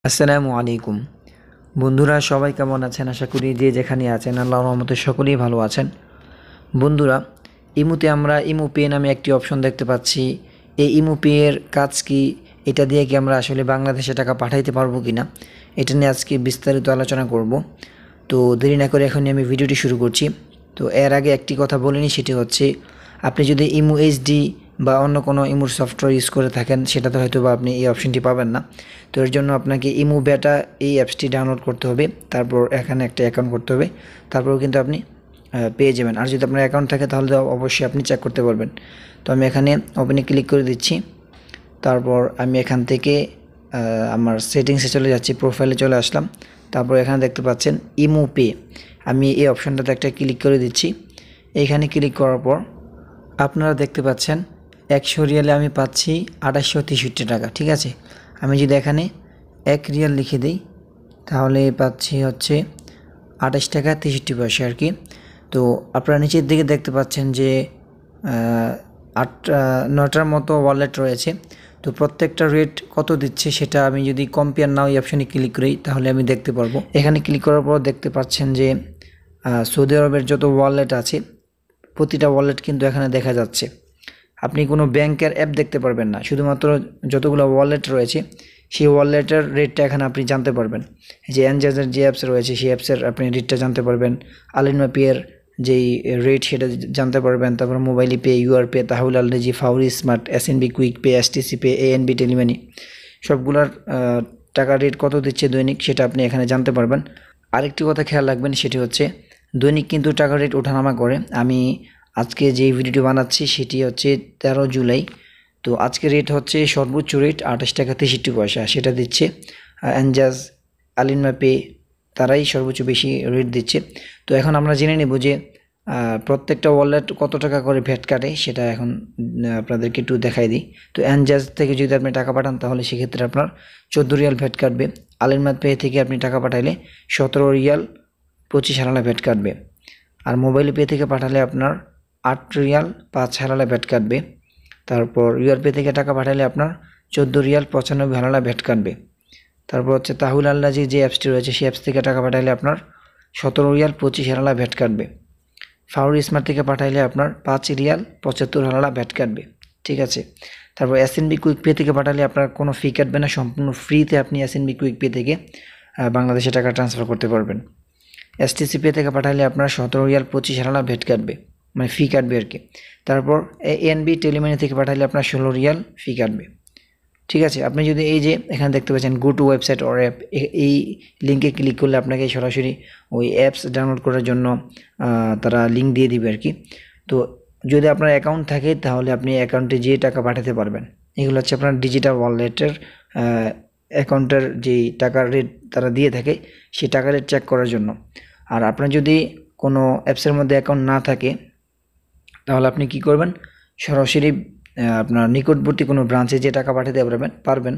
আসসালামু আলাইকুম বন্ধুরা, সবাই কেমন আছেন? আশা করি যে যেখানে আছেন আল্লাহর রহমতে সকলেই ভালো আছেন। বন্ধুরা, ইমুতে আমরা ইমু পে নামে একটি অপশন দেখতে পাচ্ছি। এই ইমু পে এর কাজ কি, এটা দিয়ে কি আমরা আসলে বাংলাদেশে টাকা পাঠাইতে পারবো কি না, এটা নিয়ে আজকে বিস্তারিত আলোচনা করব। তো দেরি না করে এখনই আমি ভিডিওটি শুরু করছি। তো এর আগে একটি কথা বলিনি, সেটি হচ্ছে আপনি যদি ইমু এইচডি বা অন্য কোনো ইমুর সফটওয়্যার ইউজ করে থাকেন, সেটাতে হয়তো বা আপনি এই অপশনটি পাবেন না। তো এর জন্য আপনাকে ইমু বেটা এই অ্যাপসটি ডাউনলোড করতে হবে, তারপর এখানে একটা অ্যাকাউন্ট করতে হবে, তারপরও কিন্তু আপনি পেয়ে যাবেন। আর যদি আপনার অ্যাকাউন্ট থাকে তাহলে তো অবশ্যই আপনি চেক করতে পারবেন। তো আমি এখানে ওপেনে ক্লিক করে দিচ্ছি। তারপর আমি এখান থেকে আমার সেটিংসে চলে যাচ্ছি, প্রোফাইলে চলে আসলাম। তারপর এখানে দেখতে পাচ্ছেন ইমু পে, আমি এই অপশনটাতে একটা ক্লিক করে দিচ্ছি। এইখানে ক্লিক করার পর আপনারা দেখতে পাচ্ছেন 100 রিয়ালে আমি পাচ্ছি 2863 টাকা। ঠিক আছে, আমি যদি এখানে 1 রিয়াল লিখে দিই তাহলে পাচ্ছি হচ্ছে 28 টাকা 63 পয়সা আর কি। তো আপনারা নিচের দিকে দেখতে পাচ্ছেন যে 9টার মতো ওয়ালেট রয়েছে। তো প্রত্যেকটা রেট কত দিচ্ছে সেটা আমি যদি কম্পেয়ার নাও এই অপশানে ক্লিক করি তাহলে আমি দেখতে পারবো। এখানে ক্লিক করার পর দেখতে পাচ্ছেন যে সৌদি আরবের যত ওয়ালেট আছে প্রতিটা ওয়ালেট কিন্তু এখানে দেখা যাচ্ছে। আপনি কোনো ব্যাংকের অ্যাপ দেখতে পারবেন না, শুধুমাত্র যতগুলো ওয়ালেট রয়েছে সেই ওয়ালেটের রেটটা এখানে আপনি জানতে পারবেন। যে এনজাজের যে অ্যাপস রয়েছে সেই অ্যাপসের আপনি রেটটা জানতে পারবেন, আলিনমা পেয়ের যেই রেট সেটা জানতে পারবেন। তারপর Mobily Pay, UR Pay, Tahweel Alrajhi, Fawri Smart, SNB Quick Pay, STC Pay, ANB Telemoney, সবগুলোর টাকার রেট কত দিচ্ছে দৈনিক সেটা আপনি এখানে জানতে পারবেন। আরেকটি কথা খেয়াল রাখবেন, সেটি হচ্ছে দৈনিক কিন্তু টাকার রেট ওঠানামা করে। আমি আজকে যেই ভিডিওটি বানাচ্ছি সেটি হচ্ছে 13 জুলাই। তো আজকে রেট হচ্ছে সর্বোচ্চ রেট 28 টাকা 63 পয়সা, সেটা দিচ্ছে এনজাজ, আলিনমা পে, তারাই সর্বোচ্চ বেশি রেট দিচ্ছে। তো এখন আমরা জেনে নেব যে প্রত্যেকটা ওয়ালেট কত টাকা করে ভ্যাট কাটে, সেটা এখন আপনাদেরকে একটু দেখাই দিই। তো এনজাজ থেকে যদি আপনি টাকা পাঠান তাহলে সেক্ষেত্রে আপনার 14 রিয়াল ভ্যাট কাটবে। আলিনমা পে থেকে আপনি টাকা পাঠাইলে 17 রিয়াল 25 হারালা ভ্যাট কাটবে। আর মোবাইল পে থেকে পাঠালে আপনার 8 রিয়াল 5 হারালা ভ্যাট কাটবে। তারপর ইউআর পে থেকে টাকা পাঠালে আপনার 14 রিয়াল 95 হারালা ভ্যাট কাটবে। তারপর হচ্ছে তাহুল আল্লাজি যে অ্যাপসটি রয়েছে সেই অ্যাপস থেকে টাকা পাঠালে আপনার 17 রিয়াল 25 হারালা ভ্যাট কাটবে। ফাউরি স্মার্ট থেকে পাঠাইলে আপনার 5 রিয়াল 75 হারালা ভ্যাট কাটবে। ঠিক আছে, তারপর এসএনবি কুইক পে থেকে পাঠালে আপনার কোনো ফি কাটবে না, সম্পূর্ণ ফ্রিতে আপনি এসএনবি কুইক পে থেকে বাংলাদেশে টাকা ট্রান্সফার করতে পারবেন। এসটিসি পে থেকে পাঠালে আপনার 17 রিয়াল 25 হারালা ভ্যাট কাটবে, মানে ফি কাটবে আর কি। তারপর এএনবি টেলিমানি থেকে পাঠালে আপনার 16 রিয়াল ফি কাটবে। ঠিক আছে, আপনি যদি এই যে এখানে দেখতে পাচ্ছেন go to website or app, এই লিঙ্কে ক্লিক করলে আপনাকে সরাসরি ওই অ্যাপস ডাউনলোড করার জন্য তারা লিঙ্ক দিয়ে দিবে আর কি। তো যদি আপনার অ্যাকাউন্ট থাকে তাহলে আপনি অ্যাকাউন্টে যে টাকা পাঠাতে পারবেন। এগুলো হচ্ছে আপনার ডিজিটাল ওয়ালেটের অ্যাকাউন্টের যেই টাকার রেট তারা দিয়ে থাকে সেই টাকার রেট চেক করার জন্য। আর আপনার যদি কোনো অ্যাপসের মধ্যে অ্যাকাউন্ট না থাকে তাহলে আপনি কি করবেন, সরাসরি আপনার নিকটবর্তী কোনো ব্রাঞ্চে যে টাকা পাঠাতে পারবেন।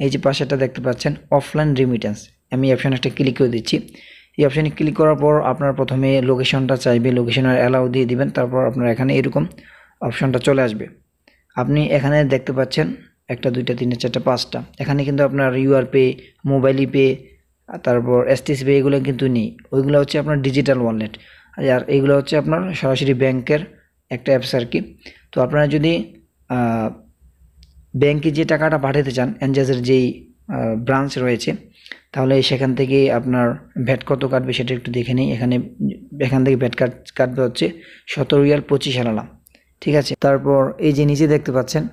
এই যে পাশেটা দেখতে পাচ্ছেন অফলাইন রেমিটেন্স, আমি এই অপশানে একটা ক্লিক করে দিচ্ছি। এই অপশানে ক্লিক করার পর আপনার প্রথমে লোকেশনটা চাইবে, লোকেশনের অ্যালাউ দিয়ে দিবেন। তারপর আপনার এখানে এরকম অপশানটা চলে আসবে। আপনি এখানে দেখতে পাচ্ছেন 1 2 3 4 5টা, এখানে কিন্তু আপনার ইউআর পে, মোবাইলি পে, তারপর এসটিসি পে এগুলো কিন্তু নেই। ওইগুলো হচ্ছে আপনার ডিজিটাল ওয়ালেট, আর এইগুলো হচ্ছে আপনার সরাসরি ব্যাংকের একটা অ্যাপস আর কি। তো আপনারা যদি ব্যাংকে যে টাকাটা পাঠাতে চান, এনজাজের যেই ব্রাঞ্চ রয়েছে, তাহলে সেখান থেকে আপনার ভ্যাট কত কাটবে সেটা একটু দেখে নিই। এখান থেকে ভ্যাট কাটবে হচ্ছে 17 রিয়াল 25 হারালা। ঠিক আছে, তারপর এই যে নিচে দেখতে পাচ্ছেন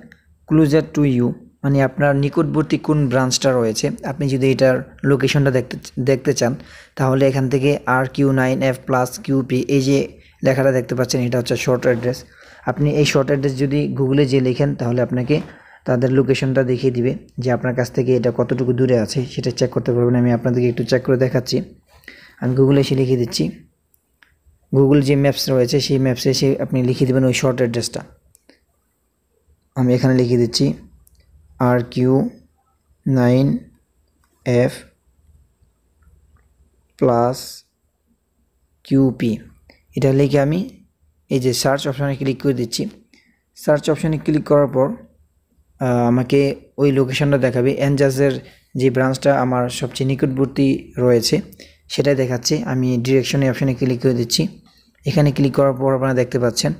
ক্লোজার টু ইউ, মানে আপনার নিকটবর্তী কোন ব্রাঞ্চটা রয়েছে। আপনি যদি এটার লোকেশনটা দেখতে চান তাহলে এখান থেকে RQ9F+QP এই যে লেখাটা দেখতে পাচ্ছেন, এটা হচ্ছে শর্ট অ্যাড্রেস। আপনি এই শর্ট অ্যাড্রেস যদি গুগলে যে লেখেন তাহলে আপনাকে তাদের লোকেশনটা দেখিয়ে দিবে যে আপনার কাছ থেকে এটা কতটুকু দূরে আছে, সেটা চেক করতে পারবেন। আমি আপনাদেরকে একটু চেক করে দেখাচ্ছি। আমি গুগলে এসে লিখে দিচ্ছি, গুগল যে ম্যাপস রয়েছে সেই ম্যাপসে এসে আপনি লিখে দেবেন ওই শর্ট অ্যাড্রেসটা। আমি এখানে লিখে দিচ্ছি RQ9F+QP, এটা লিখে আমি এই যে সার্চ অপশানে ক্লিক করে দিচ্ছি। সার্চ অপশানে ক্লিক করার পর আমাকে ওই লোকেশনটা দেখাবে। এনজাজের যে ব্রাঞ্চটা আমার সবচেয়ে নিকটবর্তী রয়েছে সেটাই দেখাচ্ছে। আমি ডিরেকশনে অপশানে ক্লিক করে দিচ্ছি। এখানে ক্লিক করার পর আপনারা দেখতে পাচ্ছেন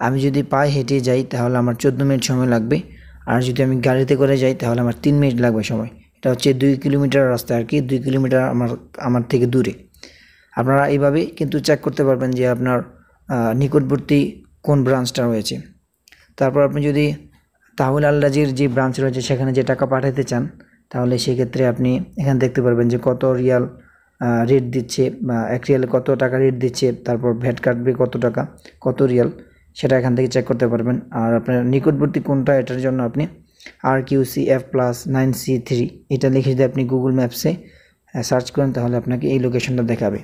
আমি যদি পায়ে হেঁটে যাই তাহলে আমার 14 মিনিট সময় লাগবে, আর যদি আমি গাড়িতে করে যাই তাহলে আমার 3 মিনিট লাগবে সময়। এটা হচ্ছে 2 কিলোমিটার রাস্তা আর কি, 2 কিলোমিটার আমার থেকে দূরে। আপনারা এইভাবে কিন্তু চেক করতে পারবেন যে আপনার নিকটবর্তী কোন ব্রাঞ্চটা রয়েছে। তারপর আপনি যদি তাহলে আল্লাজির যে ব্রাঞ্চ রয়েছে সেখানে যে টাকা পাঠাতে চান তাহলে সেক্ষেত্রে আপনি এখানে দেখতে পারবেন যে কত রিয়াল রেট দিচ্ছে বা 1 রিয়ালে কত টাকা রেট দিচ্ছে, তারপর ভ্যাট কাটবে কত টাকা, কত রিয়াল, সেটা এখান থেকে চেক করতে পারবেন। আর আপনার নিকটবর্তী কোনটা এটার জন্য আপনি RQCF+9C3 এটা লিখে যদি আপনি গুগল ম্যাপসে সার্চ করেন তাহলে আপনাকে এই লোকেশনটা দেখাবে।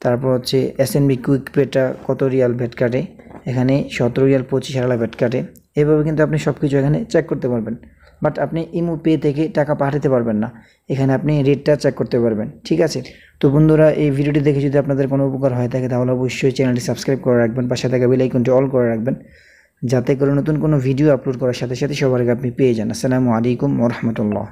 তারপর হচ্ছে SNB কুইক পেটা কত রিয়াল ভ্যাট কাটে, এখানে 17 রিয়াল 25 আলা ভ্যাট কাটে। এভাবে কিন্তু আপনি সব কিছু এখানে চেক করতে পারবেন। বাট আপনি ইমো পে থেকে টাকা পাঠাতে পারবেন না, এখানে আপনি রেটটা চেক করতে পারবেন। ঠিক আছে, তো বন্ধুরা এই ভিডিওটি দেখে যদি আপনাদের কোনো উপকার হয়ে থাকে তাহলে অবশ্যই চ্যানেলটি সাবস্ক্রাইব করে রাখবেন, পাশে থাকা বেল আইকনটি অল করে রাখবেন, যাতে করে নতুন কোনো ভিডিও আপলোড করার সাথে সাথে সবার আগে আপনি পেয়ে যান। আসসালামু আলাইকুম ওয়া রাহমাতুল্লাহ।